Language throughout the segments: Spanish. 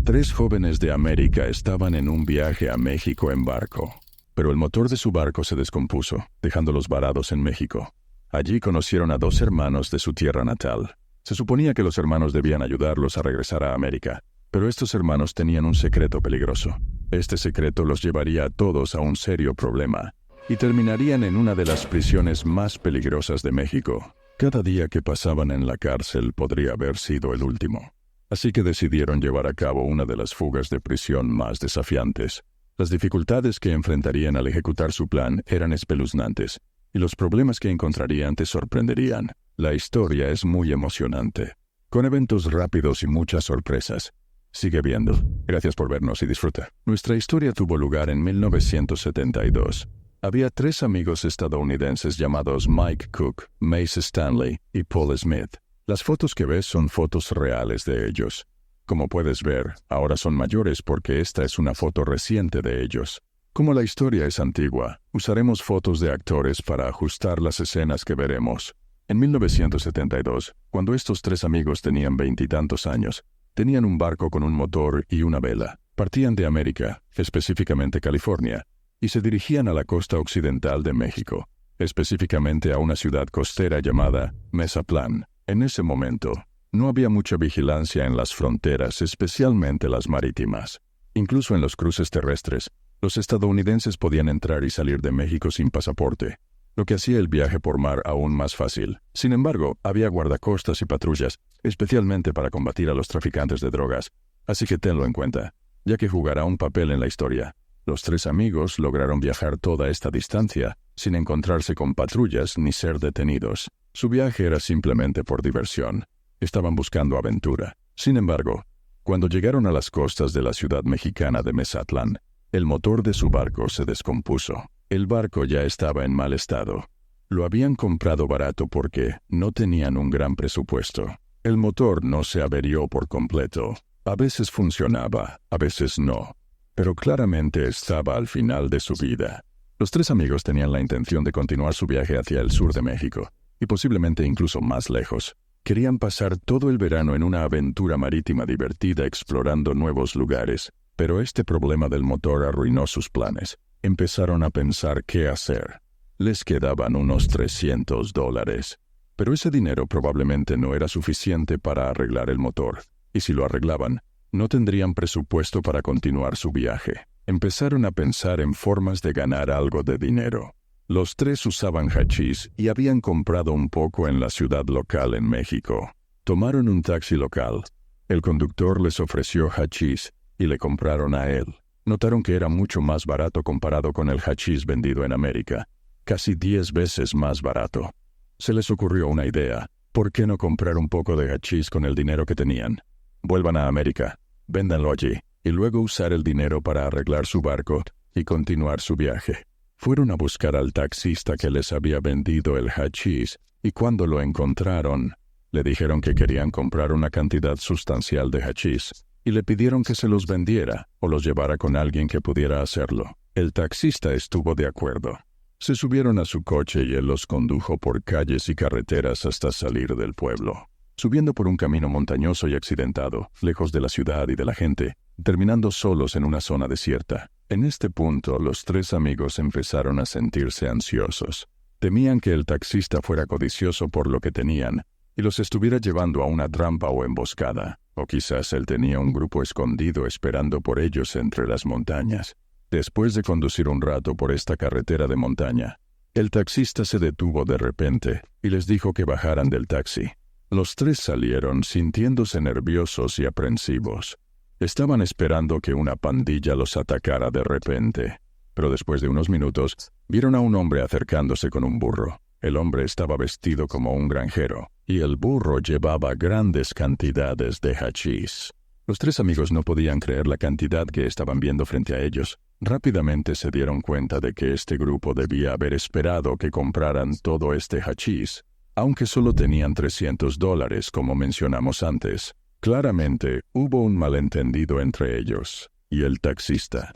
3 jóvenes de América estaban en un viaje a México en barco, pero el motor de su barco se descompuso, dejándolos varados en México. Allí conocieron a 2 hermanos de su tierra natal. Se suponía que los hermanos debían ayudarlos a regresar a América, pero estos hermanos tenían un secreto peligroso. Este secreto los llevaría a todos a un serio problema, y terminarían en una de las prisiones más peligrosas de México. Cada día que pasaban en la cárcel podría haber sido el último. Así que decidieron llevar a cabo una de las fugas de prisión más desafiantes. Las dificultades que enfrentarían al ejecutar su plan eran espeluznantes, y los problemas que encontrarían te sorprenderían. La historia es muy emocionante, con eventos rápidos y muchas sorpresas. Sigue viendo. Gracias por vernos y disfruta. Nuestra historia tuvo lugar en 1972. Había 3 amigos estadounidenses llamados Mike Cook, Mace Stanley y Paul Smith. Las fotos que ves son fotos reales de ellos. Como puedes ver, ahora son mayores porque esta es una foto reciente de ellos. Como la historia es antigua, usaremos fotos de actores para ajustar las escenas que veremos. En 1972, cuando estos 3 amigos tenían 20 y tantos años, tenían un barco con un motor y una vela. Partían de América, específicamente California, y se dirigían a la costa occidental de México, específicamente a una ciudad costera llamada Mazatlán. En ese momento, no había mucha vigilancia en las fronteras, especialmente las marítimas. Incluso en los cruces terrestres, los estadounidenses podían entrar y salir de México sin pasaporte, lo que hacía el viaje por mar aún más fácil. Sin embargo, había guardacostas y patrullas, especialmente para combatir a los traficantes de drogas. Así que tenlo en cuenta, ya que jugará un papel en la historia. Los 3 amigos lograron viajar toda esta distancia sin encontrarse con patrullas ni ser detenidos. Su viaje era simplemente por diversión. Estaban buscando aventura. Sin embargo, cuando llegaron a las costas de la ciudad mexicana de Mazatlán, el motor de su barco se descompuso. El barco ya estaba en mal estado. Lo habían comprado barato porque no tenían un gran presupuesto. El motor no se averió por completo. A veces funcionaba, a veces no. Pero claramente estaba al final de su vida. Los 3 amigos tenían la intención de continuar su viaje hacia el sur de México, y posiblemente incluso más lejos. Querían pasar todo el verano en una aventura marítima divertida explorando nuevos lugares, pero este problema del motor arruinó sus planes. Empezaron a pensar qué hacer. Les quedaban unos $300, pero ese dinero probablemente no era suficiente para arreglar el motor, y si lo arreglaban, no tendrían presupuesto para continuar su viaje. Empezaron a pensar en formas de ganar algo de dinero. Los 3 usaban hachís y habían comprado un poco en la ciudad local en México. Tomaron un taxi local. El conductor les ofreció hachís y le compraron a él. Notaron que era mucho más barato comparado con el hachís vendido en América. Casi 10 veces más barato. Se les ocurrió una idea. ¿Por qué no comprar un poco de hachís con el dinero que tenían? Vuelvan a América, véndanlo allí, y luego usar el dinero para arreglar su barco y continuar su viaje. Fueron a buscar al taxista que les había vendido el hachís, y cuando lo encontraron, le dijeron que querían comprar una cantidad sustancial de hachís, y le pidieron que se los vendiera o los llevara con alguien que pudiera hacerlo. El taxista estuvo de acuerdo. Se subieron a su coche y él los condujo por calles y carreteras hasta salir del pueblo, subiendo por un camino montañoso y accidentado, lejos de la ciudad y de la gente, terminando solos en una zona desierta. En este punto, los 3 amigos empezaron a sentirse ansiosos. Temían que el taxista fuera codicioso por lo que tenían y los estuviera llevando a una trampa o emboscada, o quizás él tenía un grupo escondido esperando por ellos entre las montañas. Después de conducir un rato por esta carretera de montaña, el taxista se detuvo de repente y les dijo que bajaran del taxi. Los 3 salieron sintiéndose nerviosos y aprensivos. Estaban esperando que una pandilla los atacara de repente, pero después de unos minutos, vieron a un hombre acercándose con un burro. El hombre estaba vestido como un granjero, y el burro llevaba grandes cantidades de hachís. Los 3 amigos no podían creer la cantidad que estaban viendo frente a ellos. Rápidamente se dieron cuenta de que este grupo debía haber esperado que compraran todo este hachís, aunque solo tenían $300, como mencionamos antes. Claramente, hubo un malentendido entre ellos y el taxista.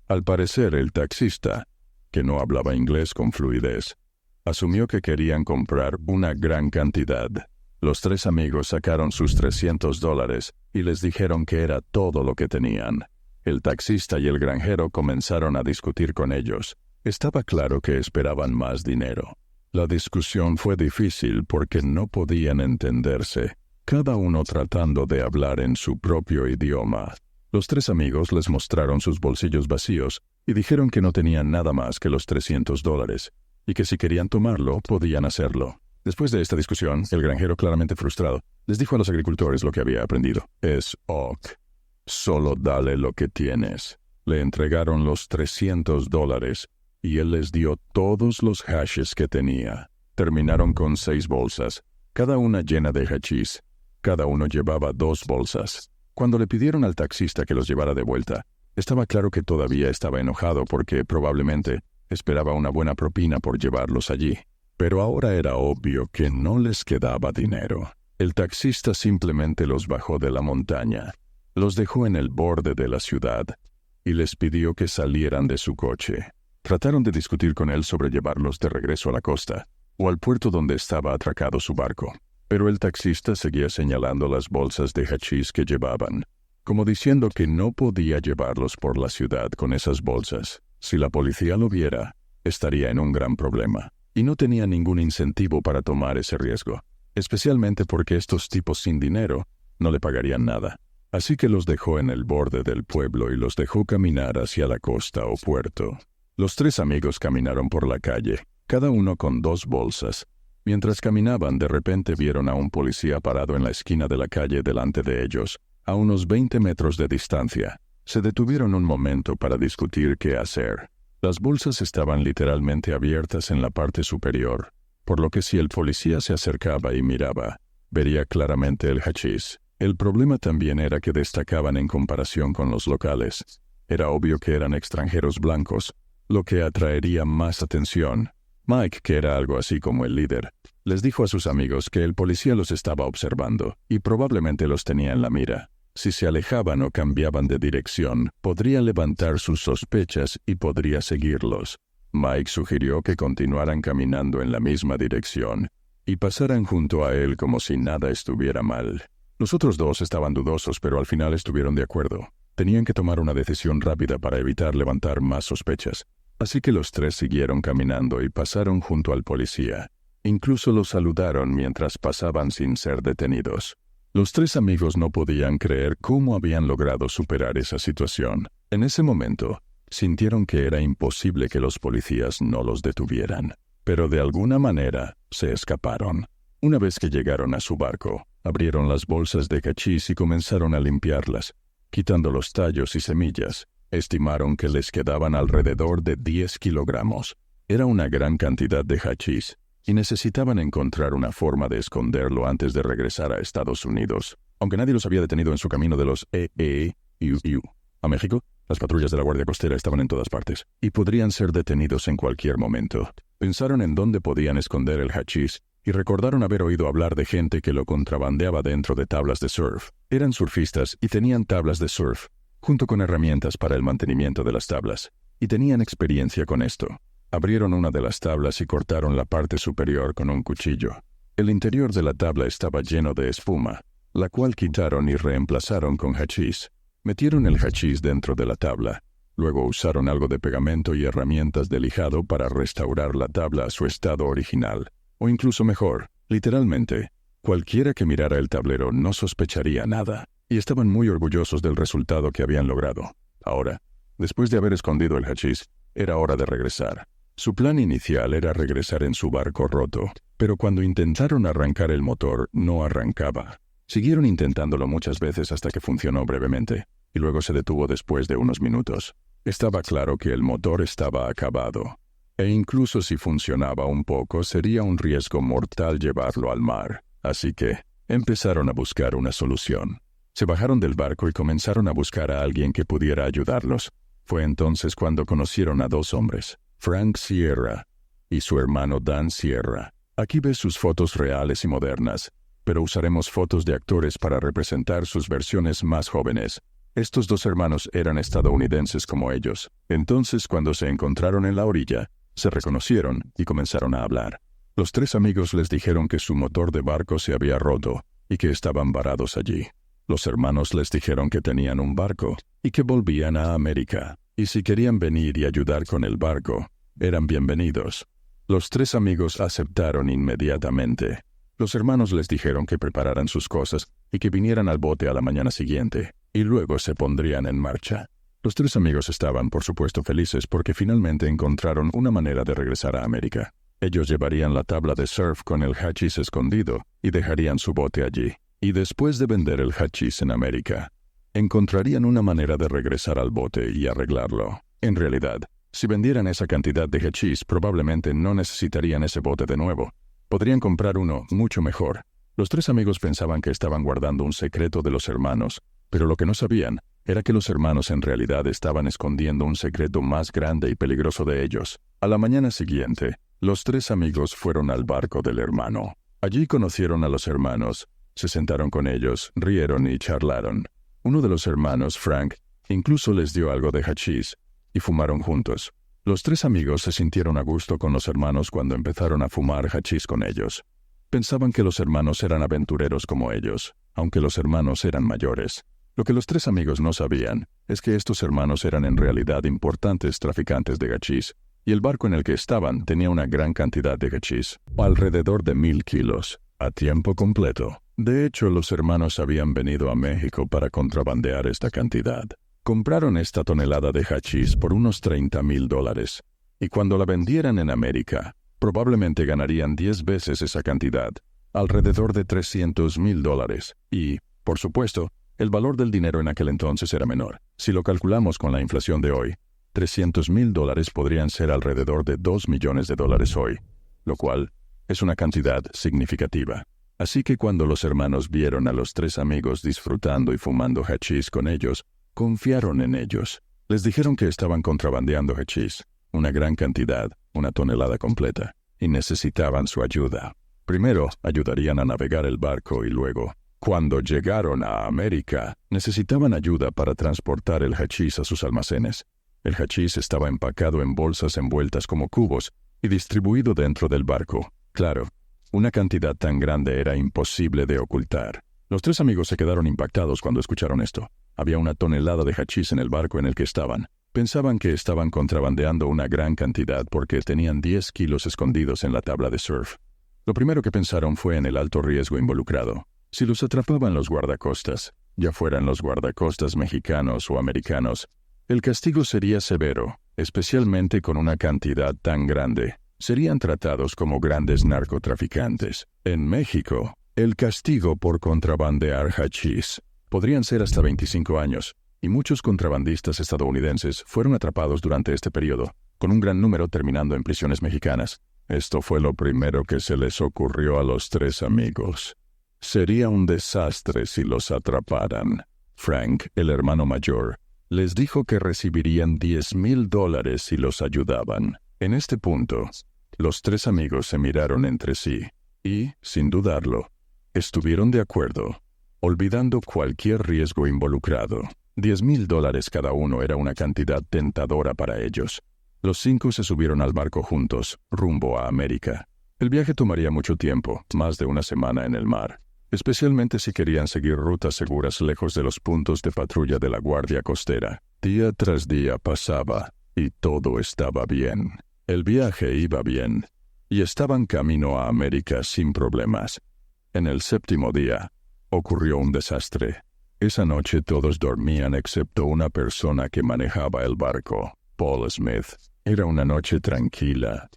Al parecer, el taxista, que no hablaba inglés con fluidez, asumió que querían comprar una gran cantidad. Los tres amigos sacaron sus $300 y les dijeron que era todo lo que tenían. El taxista y el granjero comenzaron a discutir con ellos. Estaba claro que esperaban más dinero. La discusión fue difícil porque no podían entenderse, cada uno tratando de hablar en su propio idioma. Los tres amigos les mostraron sus bolsillos vacíos y dijeron que no tenían nada más que los $300 y que si querían tomarlo, podían hacerlo. Después de esta discusión, el granjero, claramente frustrado, les dijo a los agricultores lo que había aprendido. Es ok. Solo dale lo que tienes. Le entregaron los $300 y él les dio todos los hashes que tenía. Terminaron con 6 bolsas, cada una llena de hachís. Cada uno llevaba 2 bolsas. Cuando le pidieron al taxista que los llevara de vuelta, estaba claro que todavía estaba enojado porque probablemente esperaba una buena propina por llevarlos allí. Pero ahora era obvio que no les quedaba dinero. El taxista simplemente los bajó de la montaña, los dejó en el borde de la ciudad y les pidió que salieran de su coche. Trataron de discutir con él sobre llevarlos de regreso a la costa o al puerto donde estaba atracado su barco. Pero el taxista seguía señalando las bolsas de hachís que llevaban, como diciendo que no podía llevarlos por la ciudad con esas bolsas. Si la policía lo viera, estaría en un gran problema. Y no tenía ningún incentivo para tomar ese riesgo, especialmente porque estos tipos sin dinero no le pagarían nada. Así que los dejó en el borde del pueblo y los dejó caminar hacia la costa o puerto. Los tres amigos caminaron por la calle, cada uno con 2 bolsas. Mientras caminaban, de repente vieron a un policía parado en la esquina de la calle delante de ellos, a unos 20 metros de distancia. Se detuvieron un momento para discutir qué hacer. Las bolsas estaban literalmente abiertas en la parte superior, por lo que si el policía se acercaba y miraba, vería claramente el hachís. El problema también era que destacaban en comparación con los locales. Era obvio que eran extranjeros blancos, lo que atraería más atención. Mike, que era algo así como el líder, les dijo a sus amigos que el policía los estaba observando y probablemente los tenía en la mira. Si se alejaban o cambiaban de dirección, podría levantar sus sospechas y podría seguirlos. Mike sugirió que continuaran caminando en la misma dirección y pasaran junto a él como si nada estuviera mal. Los otros dos estaban dudosos, pero al final estuvieron de acuerdo. Tenían que tomar una decisión rápida para evitar levantar más sospechas. Así que los tres siguieron caminando y pasaron junto al policía. Incluso los saludaron mientras pasaban sin ser detenidos. Los tres amigos no podían creer cómo habían logrado superar esa situación. En ese momento, sintieron que era imposible que los policías no los detuvieran. Pero de alguna manera, se escaparon. Una vez que llegaron a su barco, abrieron las bolsas de hachís y comenzaron a limpiarlas, quitando los tallos y semillas. Estimaron que les quedaban alrededor de 10 kilogramos. Era una gran cantidad de hachís, y necesitaban encontrar una forma de esconderlo antes de regresar a Estados Unidos. Aunque nadie los había detenido en su camino de los EEU a México, las patrullas de la Guardia Costera estaban en todas partes, y podrían ser detenidos en cualquier momento. Pensaron en dónde podían esconder el hachís, y recordaron haber oído hablar de gente que lo contrabandeaba dentro de tablas de surf. Eran surfistas y tenían tablas de surf, junto con herramientas para el mantenimiento de las tablas, y tenían experiencia con esto. Abrieron una de las tablas y cortaron la parte superior con un cuchillo. El interior de la tabla estaba lleno de espuma, la cual quitaron y reemplazaron con hachís. Metieron el hachís dentro de la tabla. Luego usaron algo de pegamento y herramientas de lijado para restaurar la tabla a su estado original. O incluso mejor, literalmente, cualquiera que mirara el tablero no sospecharía nada, y estaban muy orgullosos del resultado que habían logrado. Ahora, después de haber escondido el hachís, era hora de regresar. Su plan inicial era regresar en su barco roto, pero cuando intentaron arrancar el motor, no arrancaba. Siguieron intentándolo muchas veces hasta que funcionó brevemente, y luego se detuvo después de unos minutos. Estaba claro que el motor estaba acabado, e incluso si funcionaba un poco, sería un riesgo mortal llevarlo al mar. Así que empezaron a buscar una solución. Se bajaron del barco y comenzaron a buscar a alguien que pudiera ayudarlos. Fue entonces cuando conocieron a 2 hombres. Frank Sierra y su hermano Dan Sierra. Aquí ves sus fotos reales y modernas, pero usaremos fotos de actores para representar sus versiones más jóvenes. Estos 2 hermanos eran estadounidenses como ellos. Entonces, cuando se encontraron en la orilla, se reconocieron y comenzaron a hablar. Los tres amigos les dijeron que su motor de barco se había roto y que estaban varados allí. Los hermanos les dijeron que tenían un barco y que volvían a América, y si querían venir y ayudar con el barco, eran bienvenidos. Los tres amigos aceptaron inmediatamente. Los hermanos les dijeron que prepararan sus cosas y que vinieran al bote a la mañana siguiente, y luego se pondrían en marcha. Los tres amigos estaban, por supuesto, felices porque finalmente encontraron una manera de regresar a América. Ellos llevarían la tabla de surf con el hachís escondido y dejarían su bote allí. Y después de vender el hachís en América, encontrarían una manera de regresar al bote y arreglarlo. En realidad, si vendieran esa cantidad de hachís, probablemente no necesitarían ese bote de nuevo. Podrían comprar uno mucho mejor. Los tres amigos pensaban que estaban guardando un secreto de los hermanos, pero lo que no sabían era que los hermanos en realidad estaban escondiendo un secreto más grande y peligroso de ellos. A la mañana siguiente, los tres amigos fueron al barco del hermano. Allí conocieron a los hermanos, se sentaron con ellos, rieron y charlaron. Uno de los hermanos, Frank, incluso les dio algo de hachís, y fumaron juntos. Los tres amigos se sintieron a gusto con los hermanos cuando empezaron a fumar hachís con ellos. Pensaban que los hermanos eran aventureros como ellos, aunque los hermanos eran mayores. Lo que los tres amigos no sabían es que estos hermanos eran en realidad importantes traficantes de hachís, y el barco en el que estaban tenía una gran cantidad de hachís, alrededor de 1000 kilos, a tiempo completo. De hecho, los hermanos habían venido a México para contrabandear esta cantidad. Compraron esta tonelada de hachís por unos $30,000, y cuando la vendieran en América, probablemente ganarían 10 veces esa cantidad, alrededor de $300,000, y, por supuesto, el valor del dinero en aquel entonces era menor. Si lo calculamos con la inflación de hoy, $300,000 podrían ser alrededor de $2 millones hoy, lo cual es una cantidad significativa. Así que cuando los hermanos vieron a los tres amigos disfrutando y fumando hachís con ellos, confiaron en ellos. Les dijeron que estaban contrabandeando hachís, una gran cantidad, una tonelada completa, y necesitaban su ayuda. Primero, ayudarían a navegar el barco y luego, cuando llegaron a América, necesitaban ayuda para transportar el hachís a sus almacenes. El hachís estaba empacado en bolsas envueltas como cubos y distribuido dentro del barco. Claro, una cantidad tan grande era imposible de ocultar. Los tres amigos se quedaron impactados cuando escucharon esto. Había una tonelada de hachís en el barco en el que estaban. Pensaban que estaban contrabandeando una gran cantidad porque tenían 10 kilos escondidos en la tabla de surf. Lo primero que pensaron fue en el alto riesgo involucrado. Si los atrapaban los guardacostas, ya fueran los guardacostas mexicanos o americanos, el castigo sería severo, especialmente con una cantidad tan grande. Serían tratados como grandes narcotraficantes. En México, el castigo por contrabandear hachís podrían ser hasta 25 años, y muchos contrabandistas estadounidenses fueron atrapados durante este periodo, con un gran número terminando en prisiones mexicanas. Esto fue lo primero que se les ocurrió a los tres amigos. Sería un desastre si los atraparan. Frank, el hermano mayor, les dijo que recibirían $10,000 si los ayudaban. En este punto, los tres amigos se miraron entre sí y, sin dudarlo, estuvieron de acuerdo, olvidando cualquier riesgo involucrado. $10,000 cada uno era una cantidad tentadora para ellos. Los cinco se subieron al barco juntos, rumbo a América. El viaje tomaría mucho tiempo, más de una semana en el mar, especialmente si querían seguir rutas seguras lejos de los puntos de patrulla de la Guardia Costera. Día tras día pasaba, y todo estaba bien. El viaje iba bien, y estaban camino a América sin problemas. En el séptimo día, ocurrió un desastre. Esa noche todos dormían excepto una persona que manejaba el barco, Paul Smith. Era una noche tranquila.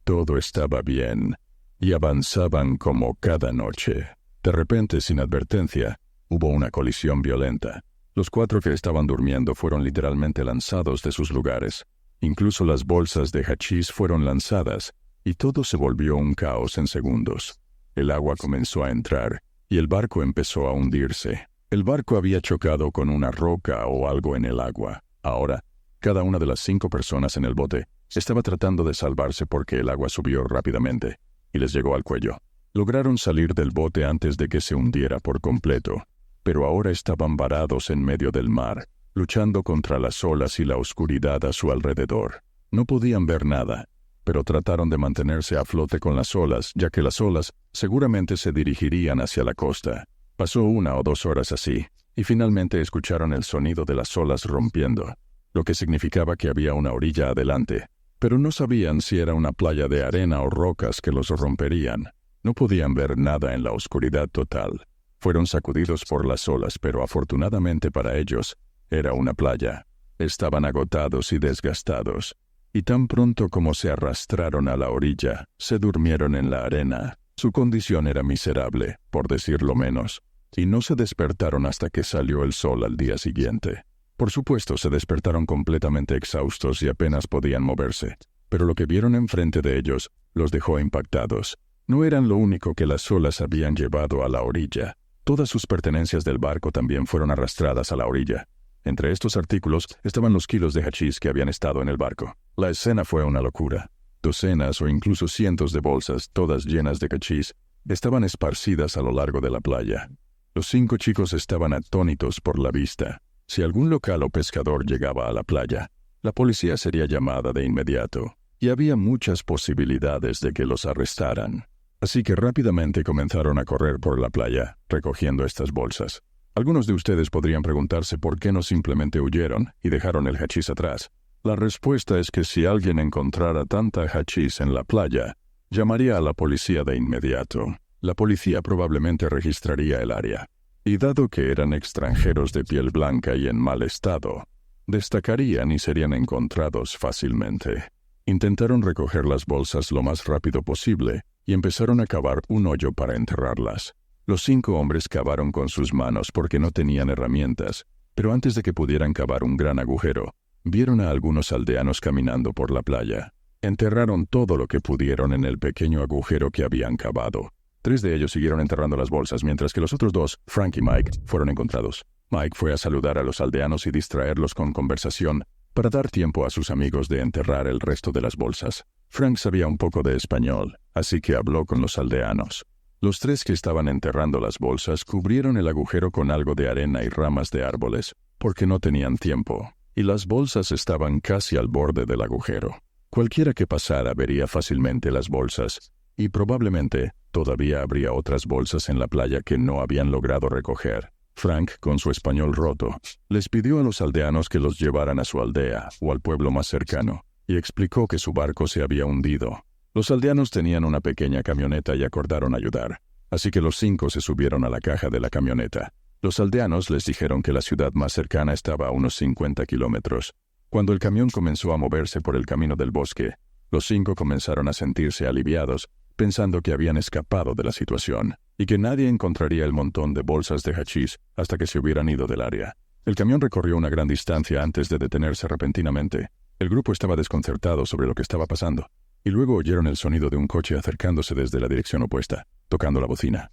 Todo estaba bien, y avanzaban como cada noche. De repente, sin advertencia, hubo una colisión violenta. Los cuatro que estaban durmiendo fueron literalmente lanzados de sus lugares. Incluso las bolsas de hachís fueron lanzadas, y todo se volvió un caos en segundos. El agua comenzó a entrar, y el barco empezó a hundirse. El barco había chocado con una roca o algo en el agua. Ahora, cada una de las 5 personas en el bote estaba tratando de salvarse porque el agua subió rápidamente, y les llegó al cuello. Lograron salir del bote antes de que se hundiera por completo, pero ahora estaban varados en medio del mar, luchando contra las olas y la oscuridad a su alrededor. No podían ver nada, pero trataron de mantenerse a flote con las olas, ya que las olas seguramente se dirigirían hacia la costa. Pasó 1 o 2 horas así, y finalmente escucharon el sonido de las olas rompiendo, lo que significaba que había una orilla adelante, pero no sabían si era una playa de arena o rocas que los romperían. No podían ver nada en la oscuridad total. Fueron sacudidos por las olas, pero afortunadamente para ellos, era una playa. Estaban agotados y desgastados, y tan pronto como se arrastraron a la orilla, se durmieron en la arena. Su condición era miserable, por decirlo menos, y no se despertaron hasta que salió el sol al día siguiente. Por supuesto, se despertaron completamente exhaustos y apenas podían moverse, pero lo que vieron enfrente de ellos los dejó impactados. No eran lo único que las olas habían llevado a la orilla. Todas sus pertenencias del barco también fueron arrastradas a la orilla. Entre estos artículos estaban los kilos de hachís que habían estado en el barco. La escena fue una locura. Docenas o incluso cientos de bolsas, todas llenas de hachís, estaban esparcidas a lo largo de la playa. Los 5 chicos estaban atónitos por la vista. Si algún local o pescador llegaba a la playa, la policía sería llamada de inmediato, y había muchas posibilidades de que los arrestaran. Así que rápidamente comenzaron a correr por la playa, recogiendo estas bolsas. Algunos de ustedes podrían preguntarse por qué no simplemente huyeron y dejaron el hachís atrás. La respuesta es que si alguien encontrara tanta hachís en la playa, llamaría a la policía de inmediato. La policía probablemente registraría el área. Y dado que eran extranjeros de piel blanca y en mal estado, destacarían y serían encontrados fácilmente. Intentaron recoger las bolsas lo más rápido posible y empezaron a cavar un hoyo para enterrarlas. Los 5 hombres cavaron con sus manos porque no tenían herramientas, pero antes de que pudieran cavar un gran agujero, vieron a algunos aldeanos caminando por la playa. Enterraron todo lo que pudieron en el pequeño agujero que habían cavado. 3 de ellos siguieron enterrando las bolsas, mientras que los otros 2, Frank y Mike, fueron encontrados. Mike fue a saludar a los aldeanos y distraerlos con conversación para dar tiempo a sus amigos de enterrar el resto de las bolsas. Frank sabía un poco de español, así que habló con los aldeanos. Los 3 que estaban enterrando las bolsas cubrieron el agujero con algo de arena y ramas de árboles, porque no tenían tiempo, y las bolsas estaban casi al borde del agujero. Cualquiera que pasara vería fácilmente las bolsas, y probablemente todavía habría otras bolsas en la playa que no habían logrado recoger. Frank, con su español roto, les pidió a los aldeanos que los llevaran a su aldea o al pueblo más cercano, y explicó que su barco se había hundido. Los aldeanos tenían una pequeña camioneta y acordaron ayudar, así que los 5 se subieron a la caja de la camioneta. Los aldeanos les dijeron que la ciudad más cercana estaba a unos 50 kilómetros. Cuando el camión comenzó a moverse por el camino del bosque, los 5 comenzaron a sentirse aliviados, pensando que habían escapado de la situación, y que nadie encontraría el montón de bolsas de hachís hasta que se hubieran ido del área. El camión recorrió una gran distancia antes de detenerse repentinamente. El grupo estaba desconcertado sobre lo que estaba pasando, y luego oyeron el sonido de un coche acercándose desde la dirección opuesta, tocando la bocina,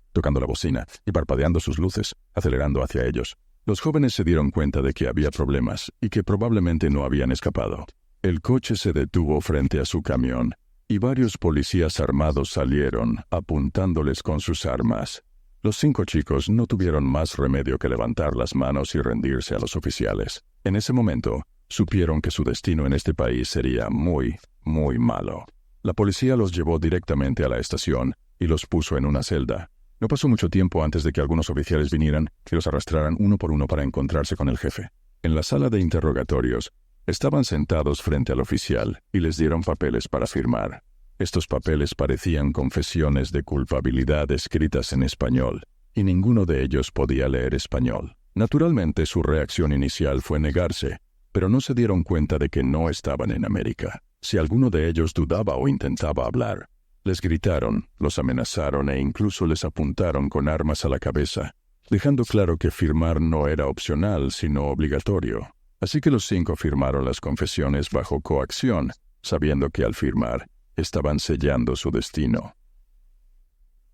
y parpadeando sus luces, acelerando hacia ellos. Los jóvenes se dieron cuenta de que había problemas, y que probablemente no habían escapado. El coche se detuvo frente a su camión, y varios policías armados salieron, apuntándoles con sus armas. Los 5 chicos no tuvieron más remedio que levantar las manos y rendirse a los oficiales. En ese momento, supieron que su destino en este país sería muy, muy malo. La policía los llevó directamente a la estación y los puso en una celda. No pasó mucho tiempo antes de que algunos oficiales vinieran y los arrastraran uno por uno para encontrarse con el jefe. En la sala de interrogatorios, estaban sentados frente al oficial y les dieron papeles para firmar. Estos papeles parecían confesiones de culpabilidad escritas en español, y ninguno de ellos podía leer español. Naturalmente, su reacción inicial fue negarse, pero no se dieron cuenta de que no estaban en América. Si alguno de ellos dudaba o intentaba hablar, les gritaron, los amenazaron e incluso les apuntaron con armas a la cabeza, dejando claro que firmar no era opcional, sino obligatorio. Así que los 5 firmaron las confesiones bajo coacción, sabiendo que al firmar, estaban sellando su destino.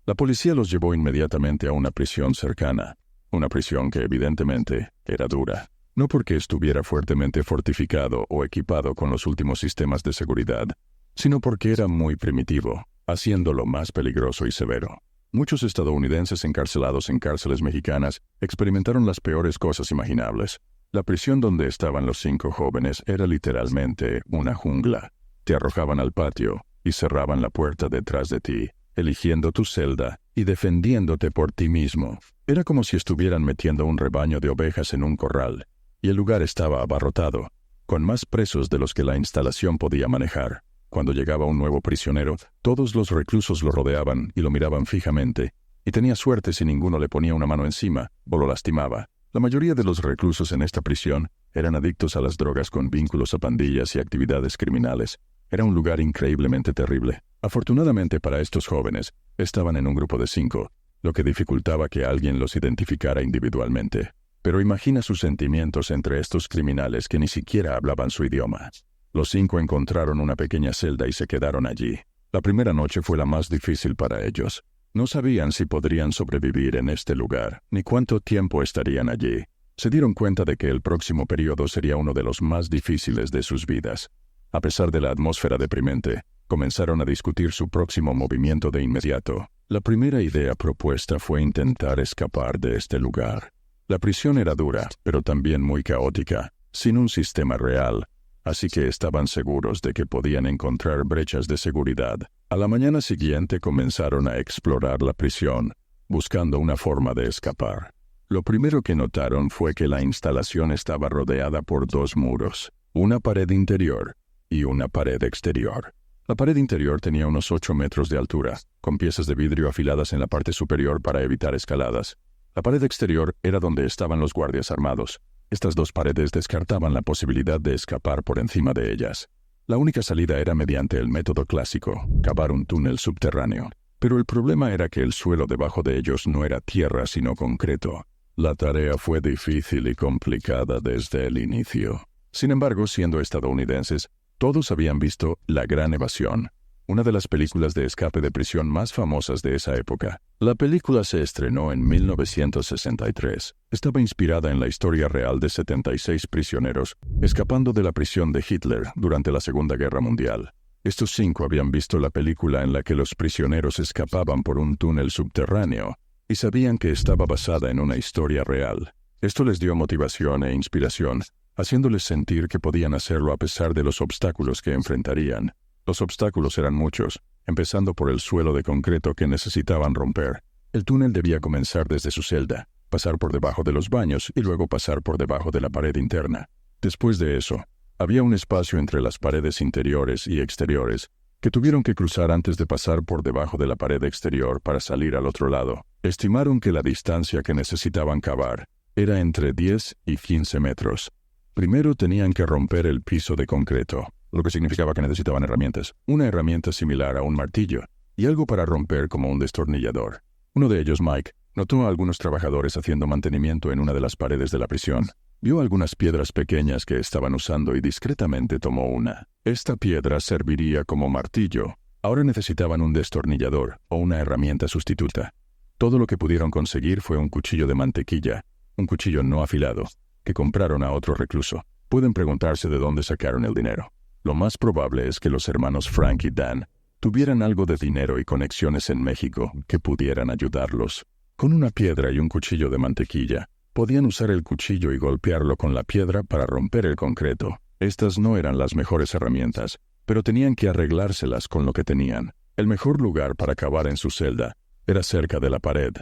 La policía los llevó inmediatamente a una prisión cercana, una prisión que evidentemente era dura, no porque estuviera fuertemente fortificado o equipado con los últimos sistemas de seguridad, sino porque era muy primitivo, haciéndolo más peligroso y severo. Muchos estadounidenses encarcelados en cárceles mexicanas experimentaron las peores cosas imaginables. La prisión donde estaban los 5 jóvenes era literalmente una jungla. te arrojaban al patio y cerraban la puerta detrás de ti, eligiendo tu celda y defendiéndote por ti mismo. Era como si estuvieran metiendo un rebaño de ovejas en un corral, y el lugar estaba abarrotado, con más presos de los que la instalación podía manejar. Cuando llegaba un nuevo prisionero, todos los reclusos lo rodeaban y lo miraban fijamente, y tenía suerte si ninguno le ponía una mano encima o lo lastimaba. La mayoría de los reclusos en esta prisión eran adictos a las drogas con vínculos a pandillas y actividades criminales. Era un lugar increíblemente terrible. Afortunadamente para estos jóvenes, estaban en un grupo de 5, lo que dificultaba que alguien los identificara individualmente. Pero imagina sus sentimientos entre estos criminales que ni siquiera hablaban su idioma. Los 5 encontraron una pequeña celda y se quedaron allí. La primera noche fue la más difícil para ellos. No sabían si podrían sobrevivir en este lugar, ni cuánto tiempo estarían allí. Se dieron cuenta de que el próximo periodo sería uno de los más difíciles de sus vidas. A pesar de la atmósfera deprimente, comenzaron a discutir su próximo movimiento de inmediato. La primera idea propuesta fue intentar escapar de este lugar. La prisión era dura, pero también muy caótica, sin un sistema real, así que estaban seguros de que podían encontrar brechas de seguridad. A la mañana siguiente comenzaron a explorar la prisión, buscando una forma de escapar. Lo primero que notaron fue que la instalación estaba rodeada por 2 muros, una pared interior y una pared exterior. La pared interior tenía unos 8 metros de altura, con piezas de vidrio afiladas en la parte superior para evitar escaladas. La pared exterior era donde estaban los guardias armados. Estas 2 paredes descartaban la posibilidad de escapar por encima de ellas. La única salida era mediante el método clásico, cavar un túnel subterráneo. Pero el problema era que el suelo debajo de ellos no era tierra sino concreto. La tarea fue difícil y complicada desde el inicio. Sin embargo, siendo estadounidenses, todos habían visto La Gran Evasión, una de las películas de escape de prisión más famosas de esa época. La película se estrenó en 1963. Estaba inspirada en la historia real de 76 prisioneros escapando de la prisión de Hitler durante la Segunda Guerra Mundial. Estos 5 habían visto la película en la que los prisioneros escapaban por un túnel subterráneo y sabían que estaba basada en una historia real. Esto les dio motivación e inspiración, haciéndoles sentir que podían hacerlo a pesar de los obstáculos que enfrentarían. Los obstáculos eran muchos, empezando por el suelo de concreto que necesitaban romper. El túnel debía comenzar desde su celda, pasar por debajo de los baños y luego pasar por debajo de la pared interna. Después de eso, había un espacio entre las paredes interiores y exteriores que tuvieron que cruzar antes de pasar por debajo de la pared exterior para salir al otro lado. Estimaron que la distancia que necesitaban cavar era entre 10 y 15 metros. Primero tenían que romper el piso de concreto, lo que significaba que necesitaban herramientas, una herramienta similar a un martillo, y algo para romper como un destornillador. Uno de ellos, Mike, notó a algunos trabajadores haciendo mantenimiento en una de las paredes de la prisión. Vio algunas piedras pequeñas que estaban usando y discretamente tomó una. Esta piedra serviría como martillo. Ahora necesitaban un destornillador o una herramienta sustituta. Todo lo que pudieron conseguir fue un cuchillo de mantequilla, un cuchillo no afilado, que compraron a otro recluso. Pueden preguntarse de dónde sacaron el dinero. Lo más probable es que los hermanos Frank y Dan tuvieran algo de dinero y conexiones en México que pudieran ayudarlos. Con una piedra y un cuchillo de mantequilla, podían usar el cuchillo y golpearlo con la piedra para romper el concreto. Estas no eran las mejores herramientas, pero tenían que arreglárselas con lo que tenían. El mejor lugar para cavar en su celda era cerca de la pared,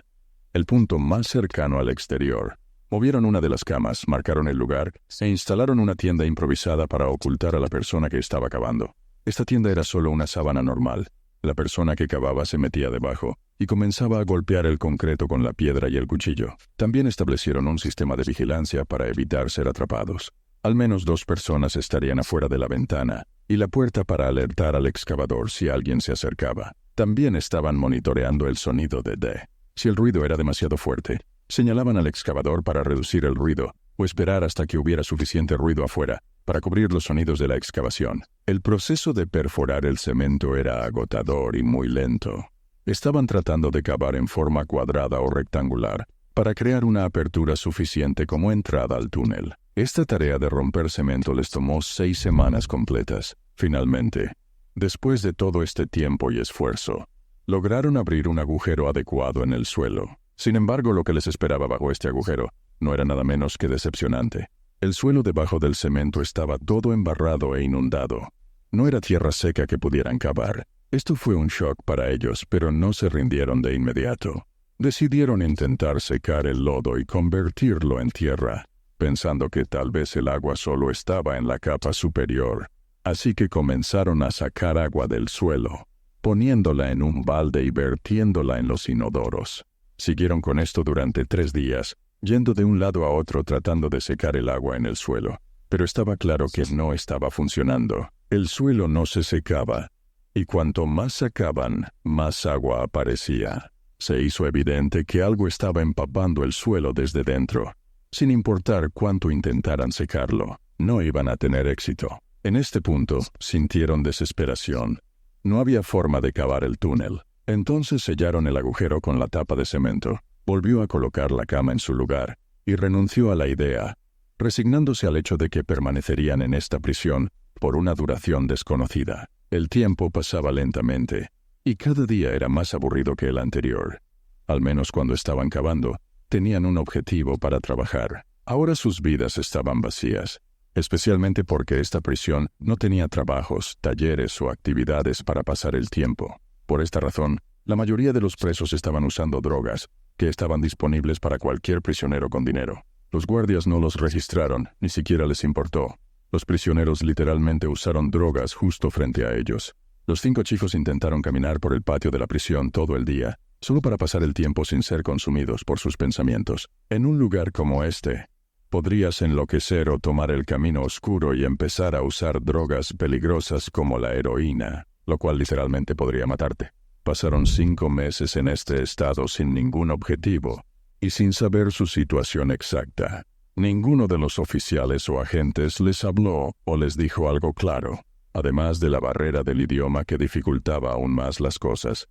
el punto más cercano al exterior. Movieron una de las camas, marcaron el lugar e instalaron una tienda improvisada para ocultar a la persona que estaba cavando. Esta tienda era solo una sábana normal. La persona que cavaba se metía debajo y comenzaba a golpear el concreto con la piedra y el cuchillo. También establecieron un sistema de vigilancia para evitar ser atrapados. Al menos 2 personas estarían afuera de la ventana y la puerta para alertar al excavador si alguien se acercaba. También estaban monitoreando el sonido de D. Si el ruido era demasiado fuerte, señalaban al excavador para reducir el ruido o esperar hasta que hubiera suficiente ruido afuera para cubrir los sonidos de la excavación. El proceso de perforar el cemento era agotador y muy lento. Estaban tratando de cavar en forma cuadrada o rectangular para crear una apertura suficiente como entrada al túnel. Esta tarea de romper cemento les tomó 6 semanas completas. Finalmente, después de todo este tiempo y esfuerzo, lograron abrir un agujero adecuado en el suelo. Sin embargo, lo que les esperaba bajo este agujero no era nada menos que decepcionante. El suelo debajo del cemento estaba todo embarrado e inundado. No era tierra seca que pudieran cavar. Esto fue un shock para ellos, pero no se rindieron de inmediato. Decidieron intentar secar el lodo y convertirlo en tierra, pensando que tal vez el agua solo estaba en la capa superior. Así que comenzaron a sacar agua del suelo, poniéndola en un balde y vertiéndola en los inodoros. Siguieron con esto durante 3 días, yendo de un lado a otro tratando de secar el agua en el suelo. Pero estaba claro que no estaba funcionando. El suelo no se secaba, y cuanto más sacaban, más agua aparecía. Se hizo evidente que algo estaba empapando el suelo desde dentro. Sin importar cuánto intentaran secarlo, no iban a tener éxito. En este punto, sintieron desesperación. No había forma de cavar el túnel. Entonces sellaron el agujero con la tapa de cemento. Volvió a colocar la cama en su lugar, y renunció a la idea, resignándose al hecho de que permanecerían en esta prisión por una duración desconocida. El tiempo pasaba lentamente, y cada día era más aburrido que el anterior. Al menos cuando estaban cavando, tenían un objetivo para trabajar. Ahora sus vidas estaban vacías, especialmente porque esta prisión no tenía trabajos, talleres o actividades para pasar el tiempo. Por esta razón, la mayoría de los presos estaban usando drogas, que estaban disponibles para cualquier prisionero con dinero. Los guardias no los registraron, ni siquiera les importó. Los prisioneros literalmente usaron drogas justo frente a ellos. Los 5 chicos intentaron caminar por el patio de la prisión todo el día, solo para pasar el tiempo sin ser consumidos por sus pensamientos. En un lugar como este, podrías enloquecer o tomar el camino oscuro y empezar a usar drogas peligrosas como la heroína, lo cual literalmente podría matarte. Pasaron 5 meses en este estado sin ningún objetivo y sin saber su situación exacta. Ninguno de los oficiales o agentes les habló o les dijo algo claro, además de la barrera del idioma que dificultaba aún más las cosas.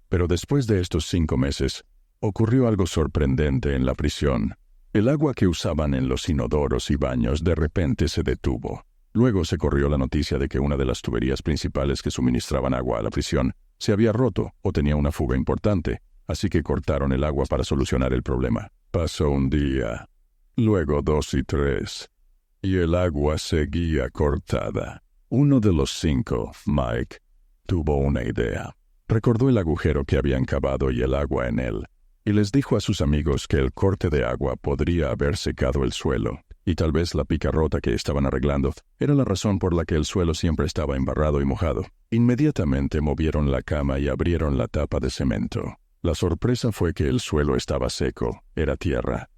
Pero después de estos 5 meses, ocurrió algo sorprendente en la prisión. El agua que usaban en los inodoros y baños de repente se detuvo. Luego se corrió la noticia de que una de las tuberías principales que suministraban agua a la prisión se había roto o tenía una fuga importante, así que cortaron el agua para solucionar el problema. Pasó un día, luego 2 y 3, y el agua seguía cortada. Uno de los 5, Mike, tuvo una idea. Recordó el agujero que habían cavado y el agua en él, y les dijo a sus amigos que el corte de agua podría haber secado el suelo, y tal vez la pica rota que estaban arreglando era la razón por la que el suelo siempre estaba embarrado y mojado. Inmediatamente movieron la cama y abrieron la tapa de cemento. La sorpresa fue que el suelo estaba seco, era tierra.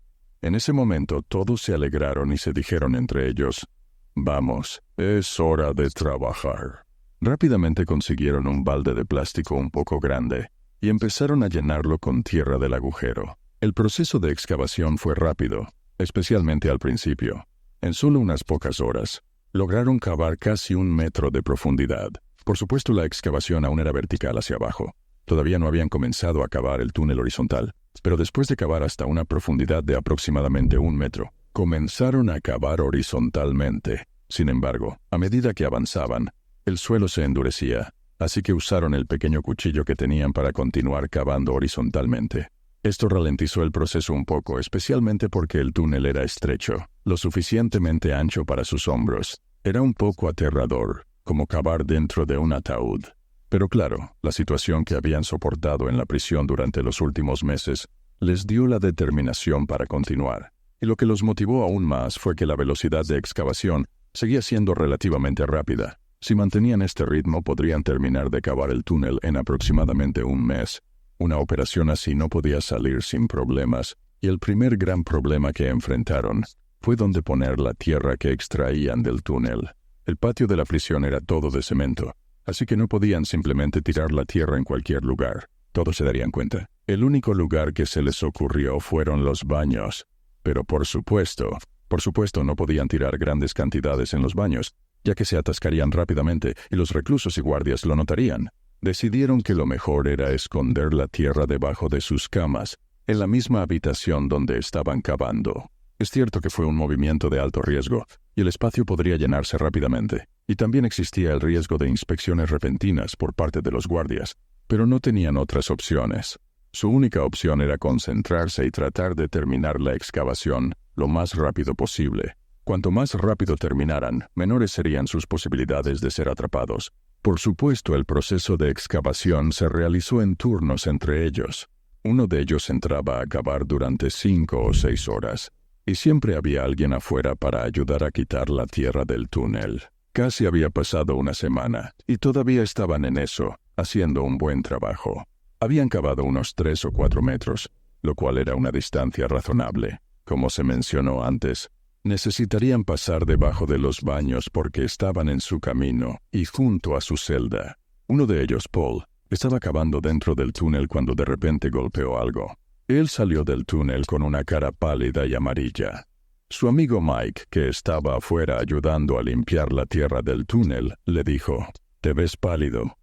En ese momento todos se alegraron y se dijeron entre ellos, «Vamos, es hora de trabajar». Rápidamente consiguieron un balde de plástico un poco grande y empezaron a llenarlo con tierra del agujero. El proceso de excavación fue rápido, especialmente al principio. En solo unas pocas horas, lograron cavar casi 1 metro de profundidad. Por supuesto, la excavación aún era vertical hacia abajo. Todavía no habían comenzado a cavar el túnel horizontal, pero después de cavar hasta una profundidad de aproximadamente 1 metro, comenzaron a cavar horizontalmente. Sin embargo, a medida que avanzaban, el suelo se endurecía, así que usaron el pequeño cuchillo que tenían para continuar cavando horizontalmente. Esto ralentizó el proceso un poco, especialmente porque el túnel era estrecho, lo suficientemente ancho para sus hombros. Era un poco aterrador, como cavar dentro de un ataúd. Pero claro, la situación que habían soportado en la prisión durante los últimos meses les dio la determinación para continuar. Y lo que los motivó aún más fue que la velocidad de excavación seguía siendo relativamente rápida. Si mantenían este ritmo, podrían terminar de cavar el túnel en aproximadamente 1 mes. Una operación así no podía salir sin problemas, y el primer gran problema que enfrentaron fue dónde poner la tierra que extraían del túnel. El patio de la prisión era todo de cemento, así que no podían simplemente tirar la tierra en cualquier lugar. Todos se darían cuenta. El único lugar que se les ocurrió fueron los baños. Pero por supuesto no podían tirar grandes cantidades en los baños, ya que se atascarían rápidamente y los reclusos y guardias lo notarían. Decidieron que lo mejor era esconder la tierra debajo de sus camas, en la misma habitación donde estaban cavando. Es cierto que fue un movimiento de alto riesgo, y el espacio podría llenarse rápidamente, y también existía el riesgo de inspecciones repentinas por parte de los guardias, pero no tenían otras opciones. Su única opción era concentrarse y tratar de terminar la excavación lo más rápido posible. Cuanto más rápido terminaran, menores serían sus posibilidades de ser atrapados. Por supuesto, el proceso de excavación se realizó en turnos entre ellos. Uno de ellos entraba a cavar durante 5 o 6 horas, y siempre había alguien afuera para ayudar a quitar la tierra del túnel. Casi había pasado una semana, y todavía estaban en eso, haciendo un buen trabajo. Habían cavado unos 3 o 4 metros, lo cual era una distancia razonable. Como se mencionó antes, necesitarían pasar debajo de los baños porque estaban en su camino y junto a su celda. Uno de ellos, Paul, estaba cavando dentro del túnel cuando de repente golpeó algo. Él salió del túnel con una cara pálida y amarilla. Su amigo Mike, que estaba afuera ayudando a limpiar la tierra del túnel, le dijo, «Te ves pálido».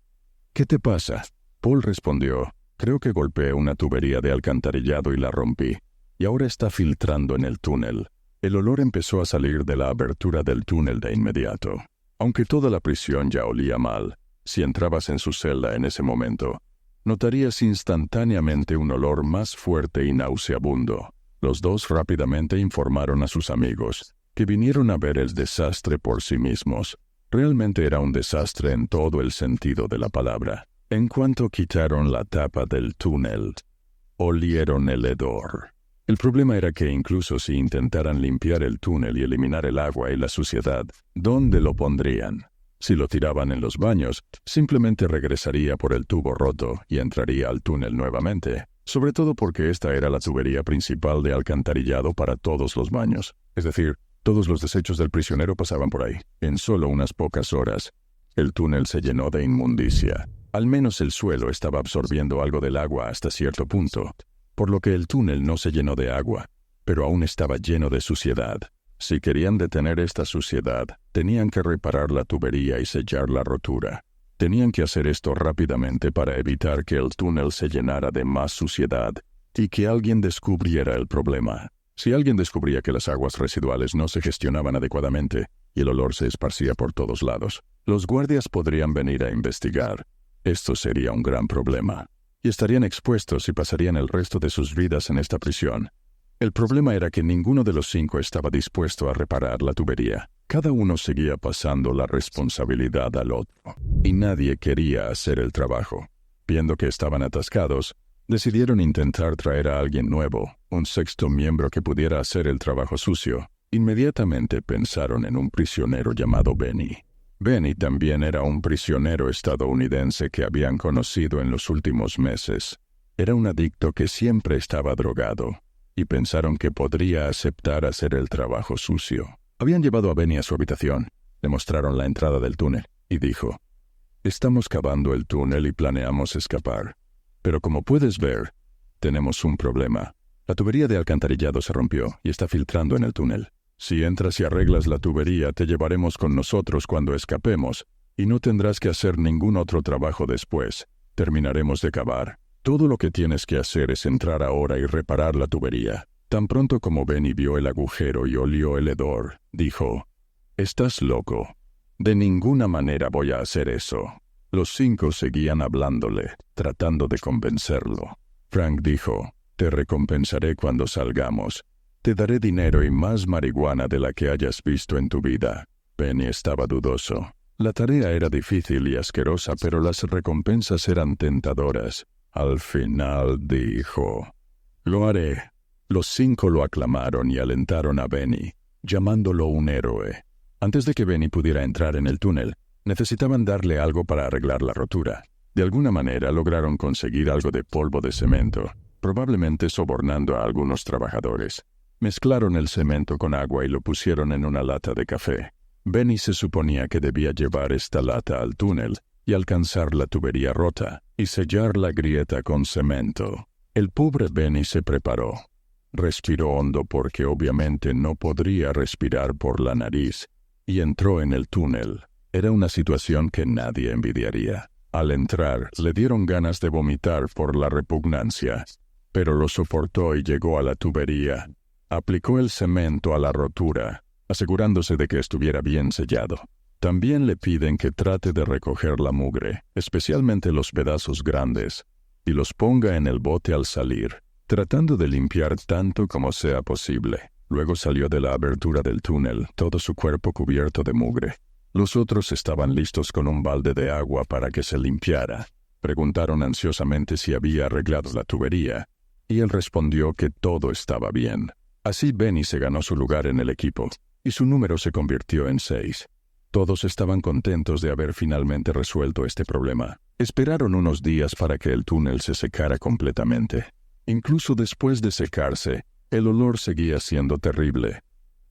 «¿Qué te pasa?». Paul respondió, «Creo que golpeé una tubería de alcantarillado y la rompí, y ahora está filtrando en el túnel». El olor empezó a salir de la abertura del túnel de inmediato. Aunque toda la prisión ya olía mal, si entrabas en su celda en ese momento, notarías instantáneamente un olor más fuerte y nauseabundo. Los dos rápidamente informaron a sus amigos, que vinieron a ver el desastre por sí mismos. Realmente era un desastre en todo el sentido de la palabra. En cuanto quitaron la tapa del túnel, olieron el hedor. El problema era que incluso si intentaran limpiar el túnel y eliminar el agua y la suciedad, ¿dónde lo pondrían? Si lo tiraban en los baños, simplemente regresaría por el tubo roto y entraría al túnel nuevamente, sobre todo porque esta era la tubería principal de alcantarillado para todos los baños. Es decir, todos los desechos del prisionero pasaban por ahí. En solo unas pocas horas, el túnel se llenó de inmundicia. Al menos el suelo estaba absorbiendo algo del agua hasta cierto punto, por lo que el túnel no se llenó de agua, pero aún estaba lleno de suciedad. Si querían detener esta suciedad, tenían que reparar la tubería y sellar la rotura. Tenían que hacer esto rápidamente para evitar que el túnel se llenara de más suciedad y que alguien descubriera el problema. Si alguien descubría que las aguas residuales no se gestionaban adecuadamente y el olor se esparcía por todos lados, los guardias podrían venir a investigar. Esto sería un gran problema. Y estarían expuestos y pasarían el resto de sus vidas en esta prisión. El problema era que ninguno de los 5 estaba dispuesto a reparar la tubería. Cada uno seguía pasando la responsabilidad al otro, y nadie quería hacer el trabajo. Viendo que estaban atascados, decidieron intentar traer a alguien nuevo, un 6º miembro que pudiera hacer el trabajo sucio. Inmediatamente pensaron en un prisionero llamado Benny. Benny también era un prisionero estadounidense que habían conocido en los últimos meses. Era un adicto que siempre estaba drogado, y pensaron que podría aceptar hacer el trabajo sucio. Habían llevado a Benny a su habitación, le mostraron la entrada del túnel, y dijo, «Estamos cavando el túnel y planeamos escapar. Pero como puedes ver, tenemos un problema. La tubería de alcantarillado se rompió y está filtrando en el túnel. Si entras y arreglas la tubería, te llevaremos con nosotros cuando escapemos, y no tendrás que hacer ningún otro trabajo después. Terminaremos de cavar. Todo lo que tienes que hacer es entrar ahora y reparar la tubería». Tan pronto como Benny vio el agujero y olió el hedor, dijo, «Estás loco. De ninguna manera voy a hacer eso». Los 5 seguían hablándole, tratando de convencerlo. Frank dijo, «Te recompensaré cuando salgamos. Te daré dinero y más marihuana de la que hayas visto en tu vida». Benny estaba dudoso. La tarea era difícil y asquerosa, pero las recompensas eran tentadoras. Al final dijo, «Lo haré». Los 5 lo aclamaron y alentaron a Benny, llamándolo un héroe. Antes de que Benny pudiera entrar en el túnel, necesitaban darle algo para arreglar la rotura. De alguna manera lograron conseguir algo de polvo de cemento, probablemente sobornando a algunos trabajadores. Mezclaron el cemento con agua y lo pusieron en una lata de café. Benny se suponía que debía llevar esta lata al túnel y alcanzar la tubería rota y sellar la grieta con cemento. El pobre Benny se preparó. Respiró hondo porque obviamente no podría respirar por la nariz, y entró en el túnel. Era una situación que nadie envidiaría. Al entrar, le dieron ganas de vomitar por la repugnancia, pero lo soportó y llegó a la tubería. Aplicó el cemento a la rotura, asegurándose de que estuviera bien sellado. También le piden que trate de recoger la mugre, especialmente los pedazos grandes, y los ponga en el bote al salir, tratando de limpiar tanto como sea posible. Luego salió de la abertura del túnel, todo su cuerpo cubierto de mugre. Los otros estaban listos con un balde de agua para que se limpiara. Preguntaron ansiosamente si había arreglado la tubería, y él respondió que todo estaba bien. Así Benny se ganó su lugar en el equipo, y su número se convirtió en 6. Todos estaban contentos de haber finalmente resuelto este problema. Esperaron unos días para que el túnel se secara completamente. Incluso después de secarse, el olor seguía siendo terrible,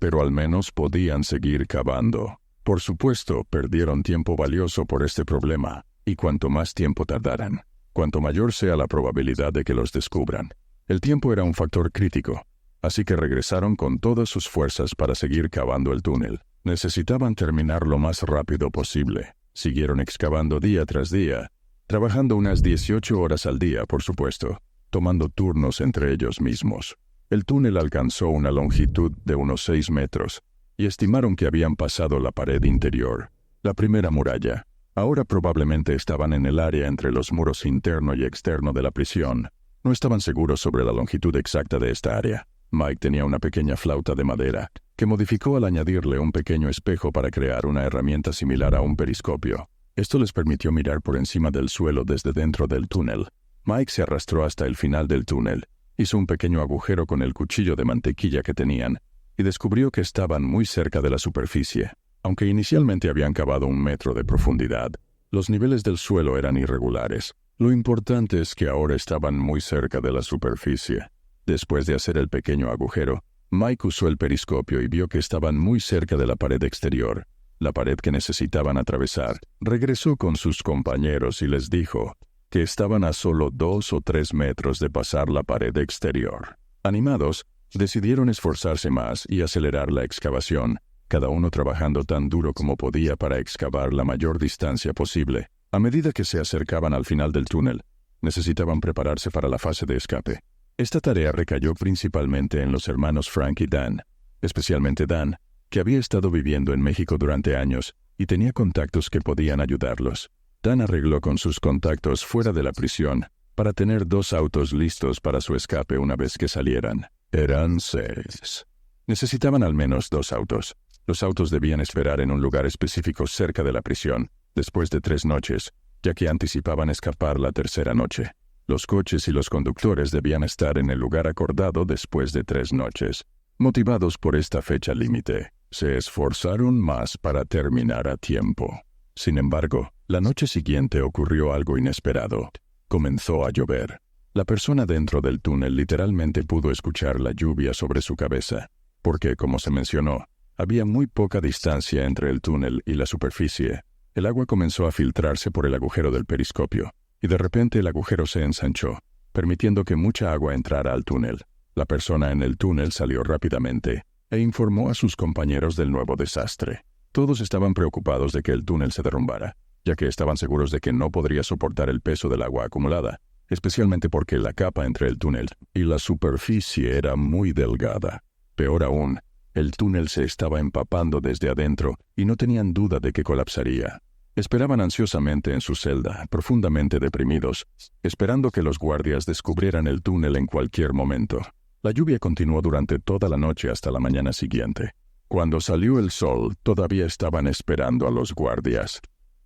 pero al menos podían seguir cavando. Por supuesto, perdieron tiempo valioso por este problema, y cuanto más tiempo tardaran, cuanto mayor sea la probabilidad de que los descubran. El tiempo era un factor crítico, así que regresaron con todas sus fuerzas para seguir cavando el túnel. Necesitaban terminar lo más rápido posible. Siguieron excavando día tras día, trabajando unas 18 horas al día, por supuesto, tomando turnos entre ellos mismos. El túnel alcanzó una longitud de unos 6 metros, y estimaron que habían pasado la pared interior, la primera muralla. Ahora probablemente estaban en el área entre los muros interno y externo de la prisión. No estaban seguros sobre la longitud exacta de esta área. Mike tenía una pequeña flauta de madera, que modificó al añadirle un pequeño espejo para crear una herramienta similar a un periscopio. Esto les permitió mirar por encima del suelo desde dentro del túnel. Mike se arrastró hasta el final del túnel, hizo un pequeño agujero con el cuchillo de mantequilla que tenían, y descubrió que estaban muy cerca de la superficie. Aunque inicialmente habían cavado 1 metro de profundidad, los niveles del suelo eran irregulares. Lo importante es que ahora estaban muy cerca de la superficie. Después de hacer el pequeño agujero, Mike usó el periscopio y vio que estaban muy cerca de la pared exterior, la pared que necesitaban atravesar. Regresó con sus compañeros y les dijo que estaban a solo 2 o 3 metros de pasar la pared exterior. Animados, decidieron esforzarse más y acelerar la excavación, cada uno trabajando tan duro como podía para excavar la mayor distancia posible. A medida que se acercaban al final del túnel, necesitaban prepararse para la fase de escape. Esta tarea recayó principalmente en los hermanos Frank y Dan, especialmente Dan, que había estado viviendo en México durante años y tenía contactos que podían ayudarlos. Dan arregló con sus contactos fuera de la prisión para tener 2 autos listos para su escape una vez que salieran. Eran 6. Necesitaban al menos 2 autos. Los autos debían esperar en un lugar específico cerca de la prisión, después de 3 noches, ya que anticipaban escapar la tercera noche. Los coches y los conductores debían estar en el lugar acordado después de 3 noches. Motivados por esta fecha límite, se esforzaron más para terminar a tiempo. Sin embargo, la noche siguiente ocurrió algo inesperado. Comenzó a llover. La persona dentro del túnel literalmente pudo escuchar la lluvia sobre su cabeza, porque, como se mencionó, había muy poca distancia entre el túnel y la superficie. El agua comenzó a filtrarse por el agujero del periscopio, y de repente el agujero se ensanchó, permitiendo que mucha agua entrara al túnel. La persona en el túnel salió rápidamente e informó a sus compañeros del nuevo desastre. Todos estaban preocupados de que el túnel se derrumbara, ya que estaban seguros de que no podría soportar el peso del agua acumulada, especialmente porque la capa entre el túnel y la superficie era muy delgada. Peor aún, el túnel se estaba empapando desde adentro y no tenían duda de que colapsaría. Esperaban ansiosamente en su celda, profundamente deprimidos, esperando que los guardias descubrieran el túnel en cualquier momento. La lluvia continuó durante toda la noche hasta la mañana siguiente. Cuando salió el sol, todavía estaban esperando a los guardias.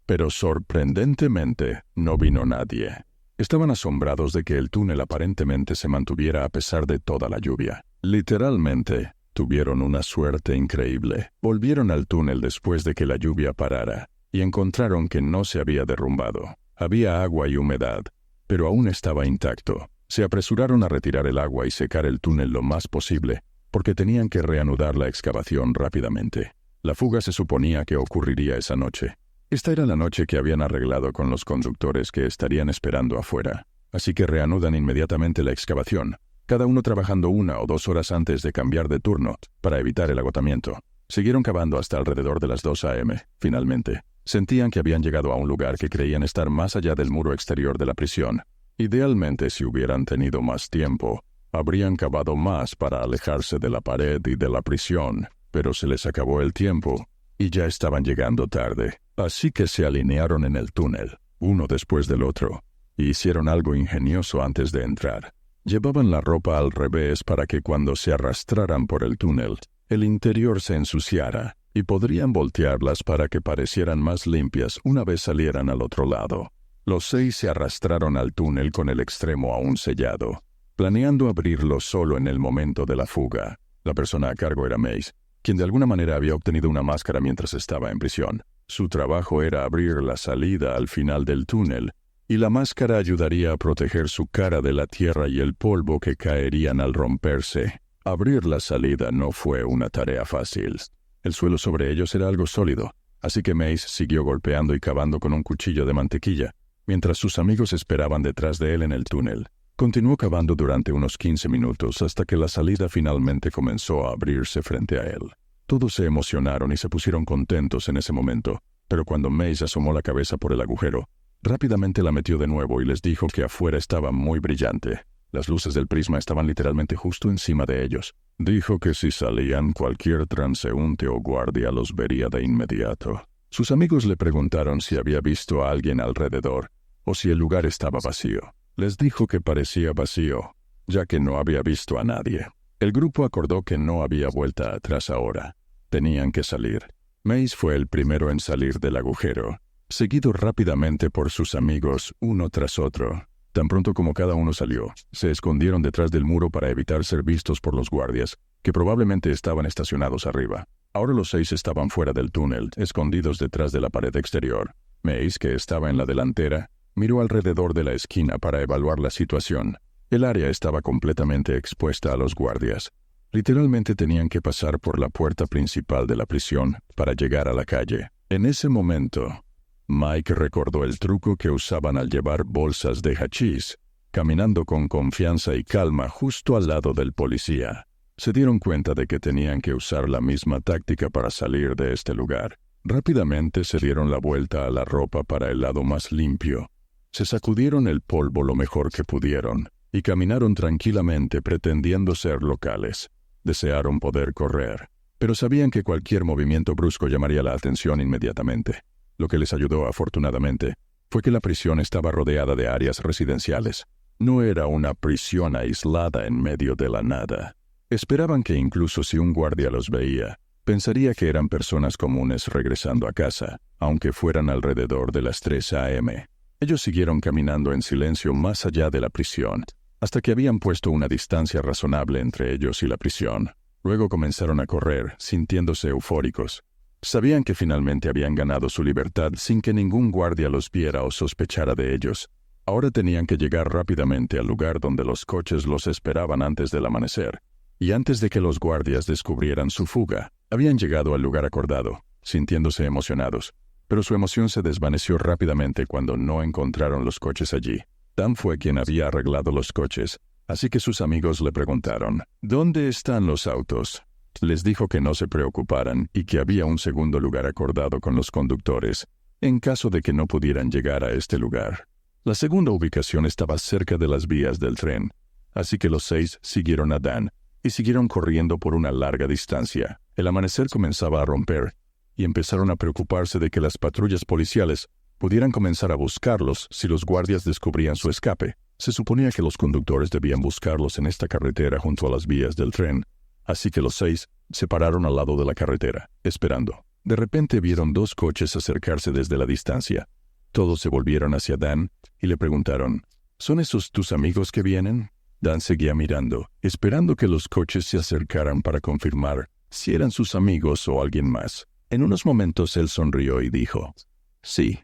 Pero sorprendentemente, no vino nadie. Estaban asombrados de que el túnel aparentemente se mantuviera a pesar de toda la lluvia. Literalmente, tuvieron una suerte increíble. Volvieron al túnel después de que la lluvia parara, y encontraron que no se había derrumbado. Había agua y humedad, pero aún estaba intacto. Se apresuraron a retirar el agua y secar el túnel lo más posible, porque tenían que reanudar la excavación rápidamente. La fuga se suponía que ocurriría esa noche. Esta era la noche que habían arreglado con los conductores que estarían esperando afuera. Así que reanudan inmediatamente la excavación, cada uno trabajando 1 o 2 horas antes de cambiar de turno, para evitar el agotamiento. Siguieron cavando hasta alrededor de las 2 a.m., finalmente. Sentían que habían llegado a un lugar que creían estar más allá del muro exterior de la prisión. Idealmente, si hubieran tenido más tiempo, habrían cavado más para alejarse de la pared y de la prisión, pero se les acabó el tiempo, y ya estaban llegando tarde. Así que se alinearon en el túnel, uno después del otro, y hicieron algo ingenioso antes de entrar. Llevaban la ropa al revés para que cuando se arrastraran por el túnel, el interior se ensuciara y podrían voltearlas para que parecieran más limpias una vez salieran al otro lado. Los 6 se arrastraron al túnel con el extremo aún sellado, planeando abrirlo solo en el momento de la fuga. La persona a cargo era Mace, quien de alguna manera había obtenido una máscara mientras estaba en prisión. Su trabajo era abrir la salida al final del túnel, y la máscara ayudaría a proteger su cara de la tierra y el polvo que caerían al romperse. Abrir la salida no fue una tarea fácil. El suelo sobre ellos era algo sólido, así que Mace siguió golpeando y cavando con un cuchillo de mantequilla, mientras sus amigos esperaban detrás de él en el túnel. Continuó cavando durante unos 15 minutos hasta que la salida finalmente comenzó a abrirse frente a él. Todos se emocionaron y se pusieron contentos en ese momento, pero cuando Mace asomó la cabeza por el agujero, rápidamente la metió de nuevo y les dijo que afuera estaba muy brillante. Las luces del prisma estaban literalmente justo encima de ellos. Dijo que si salían, cualquier transeúnte o guardia los vería de inmediato. Sus amigos le preguntaron si había visto a alguien alrededor, o si el lugar estaba vacío. Les dijo que parecía vacío, ya que no había visto a nadie. El grupo acordó que no había vuelta atrás ahora. Tenían que salir. Mace fue el primero en salir del agujero, seguido rápidamente por sus amigos uno tras otro. Tan pronto como cada uno salió, se escondieron detrás del muro para evitar ser vistos por los guardias, que probablemente estaban estacionados arriba. Ahora los 6 estaban fuera del túnel, escondidos detrás de la pared exterior. Mace, que estaba en la delantera, miró alrededor de la esquina para evaluar la situación. El área estaba completamente expuesta a los guardias. Literalmente tenían que pasar por la puerta principal de la prisión para llegar a la calle. En ese momento, Mike recordó el truco que usaban al llevar bolsas de hachís, caminando con confianza y calma justo al lado del policía. Se dieron cuenta de que tenían que usar la misma táctica para salir de este lugar. Rápidamente se dieron la vuelta a la ropa para el lado más limpio. Se sacudieron el polvo lo mejor que pudieron y caminaron tranquilamente pretendiendo ser locales. Desearon poder correr, pero sabían que cualquier movimiento brusco llamaría la atención inmediatamente. Lo que les ayudó, afortunadamente, fue que la prisión estaba rodeada de áreas residenciales. No era una prisión aislada en medio de la nada. Esperaban que incluso si un guardia los veía, pensaría que eran personas comunes regresando a casa, aunque fueran alrededor de las 3 a.m. Ellos siguieron caminando en silencio más allá de la prisión, hasta que habían puesto una distancia razonable entre ellos y la prisión. Luego comenzaron a correr, sintiéndose eufóricos. Sabían que finalmente habían ganado su libertad sin que ningún guardia los viera o sospechara de ellos. Ahora tenían que llegar rápidamente al lugar donde los coches los esperaban antes del amanecer. Y antes de que los guardias descubrieran su fuga, habían llegado al lugar acordado, sintiéndose emocionados. Pero su emoción se desvaneció rápidamente cuando no encontraron los coches allí. Dan fue quien había arreglado los coches, así que sus amigos le preguntaron, ¿dónde están los autos? Les dijo que no se preocuparan y que había un segundo lugar acordado con los conductores, en caso de que no pudieran llegar a este lugar. La segunda ubicación estaba cerca de las vías del tren, así que los 6 siguieron a Dan y siguieron corriendo por una larga distancia. El amanecer comenzaba a romper, y empezaron a preocuparse de que las patrullas policiales pudieran comenzar a buscarlos si los guardias descubrían su escape. Se suponía que los conductores debían buscarlos en esta carretera junto a las vías del tren, así que los 6 se pararon al lado de la carretera, esperando. De repente vieron 2 coches acercarse desde la distancia. Todos se volvieron hacia Dan y le preguntaron, ¿son esos tus amigos que vienen? Dan seguía mirando, esperando que los coches se acercaran para confirmar si eran sus amigos o alguien más. En unos momentos él sonrió y dijo, sí,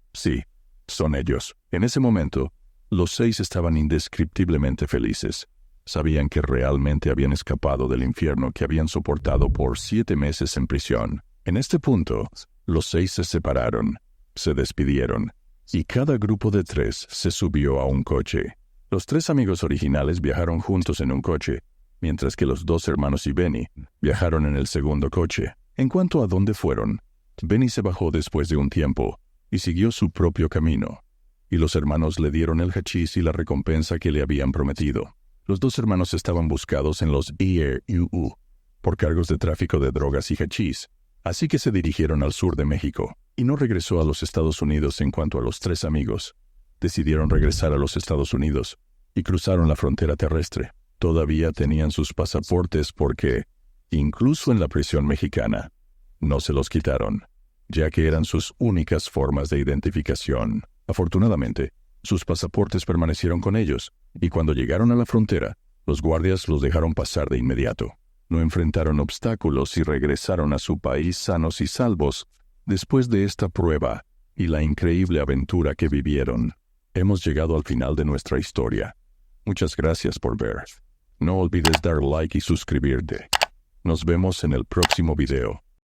son ellos. En ese momento, los 6 estaban indescriptiblemente felices. Sabían que realmente habían escapado del infierno que habían soportado por 7 meses en prisión. En este punto, los 6 se separaron, se despidieron, y cada grupo de 3 se subió a un coche. Los 3 amigos originales viajaron juntos en un coche, mientras que los 2 hermanos y Benny viajaron en el segundo coche. En cuanto a dónde fueron, Benny se bajó después de un tiempo y siguió su propio camino, y los hermanos le dieron el hachís y la recompensa que le habían prometido. Los 2 hermanos estaban buscados en los ERUU por cargos de tráfico de drogas y hachís, así que se dirigieron al sur de México, y no regresó a los Estados Unidos. En cuanto a los 3 amigos, decidieron regresar a los Estados Unidos, y cruzaron la frontera terrestre. Todavía tenían sus pasaportes porque, incluso en la prisión mexicana, no se los quitaron, ya que eran sus únicas formas de identificación. Afortunadamente, sus pasaportes permanecieron con ellos, y cuando llegaron a la frontera, los guardias los dejaron pasar de inmediato. No enfrentaron obstáculos y regresaron a su país sanos y salvos después de esta prueba y la increíble aventura que vivieron. Hemos llegado al final de nuestra historia. Muchas gracias por ver. No olvides dar like y suscribirte. Nos vemos en el próximo video.